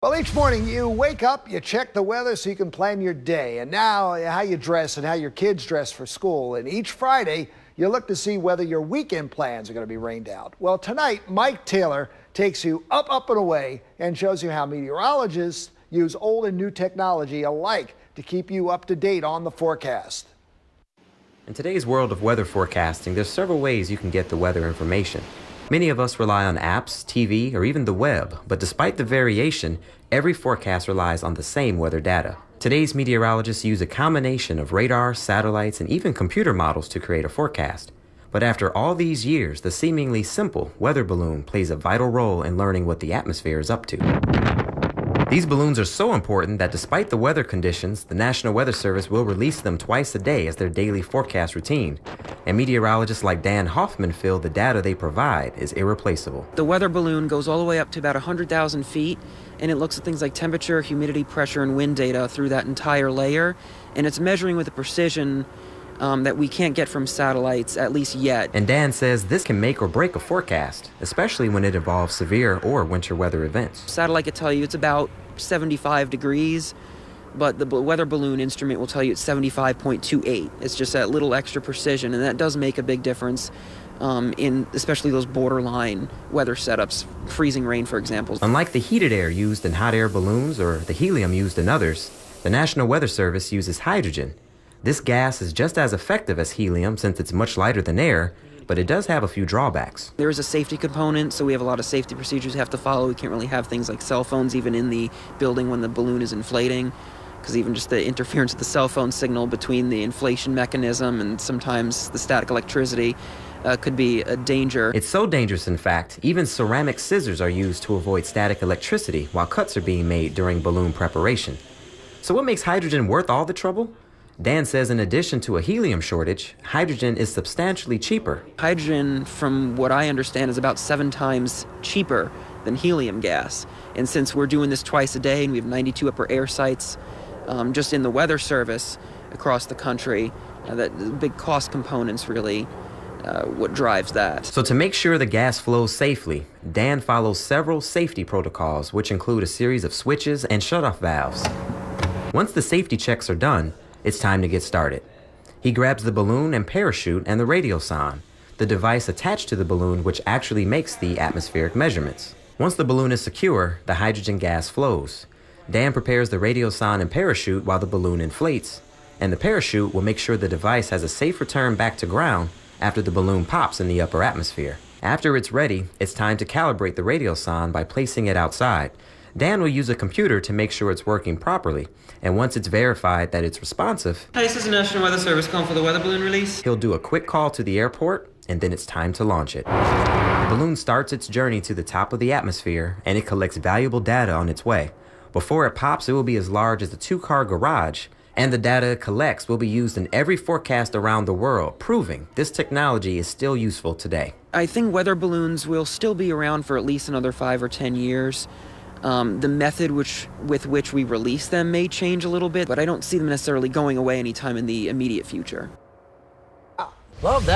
Well, each morning you wake up, you check the weather so you can plan your day, and now how you dress and how your kids dress for school. And each Friday, you look to see whether your weekend plans are going to be rained out. Well, tonight, Mike Taylor takes you up, up, and away and shows you how meteorologists use old and new technology alike to keep you up to date on the forecast. In today's world of weather forecasting, there's several ways you can get the weather information. Many of us rely on apps, TV, or even the web, but despite the variation, every forecast relies on the same weather data. Today's meteorologists use a combination of radar, satellites, and even computer models to create a forecast. But after all these years, the seemingly simple weather balloon plays a vital role in learning what the atmosphere is up to. These balloons are so important that despite the weather conditions, the National Weather Service will release them twice a day as their daily forecast routine. And meteorologists like Dan Hoffman feel the data they provide is irreplaceable. The weather balloon goes all the way up to about 100,000 feet, and it looks at things like temperature, humidity, pressure, and wind data through that entire layer. And it's measuring with a precision that we can't get from satellites, at least yet. And Dan says this can make or break a forecast, especially when it involves severe or winter weather events. Satellite could tell you it's about 75 degrees, but the weather balloon instrument will tell you it's 75.28. It's just that little extra precision, and that does make a big difference in especially those borderline weather setups, freezing rain, for example. Unlike the heated air used in hot air balloons or the helium used in others, the National Weather Service uses hydrogen. This gas is just as effective as helium since it's much lighter than air, but it does have a few drawbacks. There is a safety component, so we have a lot of safety procedures we have to follow. We can't really have things like cell phones even in the building when the balloon is inflating, because even just the interference of the cell phone signal between the inflation mechanism and sometimes the static electricity could be a danger. It's so dangerous, in fact, even ceramic scissors are used to avoid static electricity while cuts are being made during balloon preparation. So what makes hydrogen worth all the trouble? Dan says in addition to a helium shortage, hydrogen is substantially cheaper. Hydrogen, from what I understand, is about 7 times cheaper than helium gas. And since we're doing this twice a day and we have 92 upper air sites just in the weather service across the country, that big cost component's really what drives that. So to make sure the gas flows safely, Dan follows several safety protocols, which include a series of switches and shutoff valves. Once the safety checks are done, it's time to get started. He grabs the balloon and parachute and the radiosonde, the device attached to the balloon which actually makes the atmospheric measurements. Once the balloon is secure, the hydrogen gas flows. Dan prepares the radiosonde and parachute while the balloon inflates, and the parachute will make sure the device has a safe return back to ground after the balloon pops in the upper atmosphere. After it's ready, it's time to calibrate the radiosonde by placing it outside. Dan will use a computer to make sure it's working properly, and once it's verified that it's responsive, Hi, this is the National Weather Service calling for the weather balloon release. He'll do a quick call to the airport, and then it's time to launch it. The balloon starts its journey to the top of the atmosphere, and it collects valuable data on its way. Before it pops, it will be as large as a 2-car garage, and the data it collects will be used in every forecast around the world, proving this technology is still useful today. I think weather balloons will still be around for at least another 5 or 10 years. The method with which we release them may change a little bit, but I don't see them necessarily going away anytime in the immediate future. Well, that